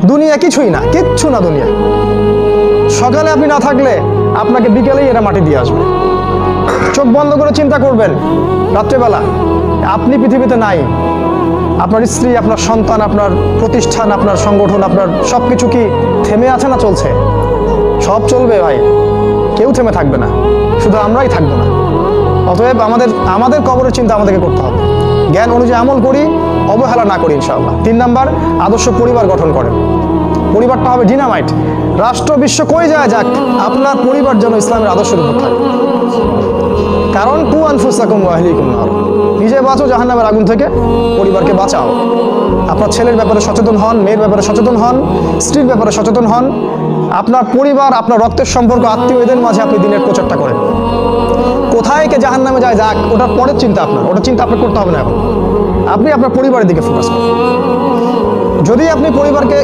দুনিয়া কিছুই না, কিচ্ছু না দুনিয়া। সকালে আপনি না থাকলে আপনাকে বিকেলেই এরা মাটি দিয়ে আসবে। চোখ বন্ধ করে চিন্তা করবেন, রাত্রেবেলা আপনি পৃথিবীতে নাই, আপনার স্ত্রী, আপনার সন্তান, আপনার প্রতিষ্ঠান, আপনার সংগঠন, আপনার সব কিছু কি থেমে আছে না চলছে? সব চলবে ভাই, কেউ থেমে থাকবে না, শুধু আমরাই থাকবো না। অতএব আমাদের কবরের চিন্তা আমাদেরকে করতে হবে। জ্ঞান অনুযায়ী আমল করি, অবহেলা না করি ইনশাআল্লাহ। 3 নাম্বার, আদর্শ পরিবার গঠন করেন। পরিবারটা হবে ডিনামাইট। রাষ্ট্র বিশ্ব কই যায় যাক, আপনার পরিবার যেন ইসলামের আদর্শের উপর থাকে। কারণ কু আনফুসাকুম ওয়া আহলিকুম নার, নিজে বাঁচো জাহান্নামের আগুন থেকে, পরিবারকে বাঁচাও। আপনার ছেলের ব্যাপারে সচেতন হন, মেয়ের ব্যাপারে সচেতন হন, স্ত্রীর ব্যাপারে সচেতন হন। আপনার পরিবার, আপনার রক্তের সম্পর্ক, আত্মীয়দের মাঝে আপনি দিনের প্রচারটা করেন। কোথায় কে জাহান্নামে যায় যাক, ওটার পরের চিন্তা আপনার, ওটা চিন্তা আপনার করতে হবে না। এখন আপনি আপনার পরিবারের দিকে ফোকাস করুন। যদি আপনি পরিবারকে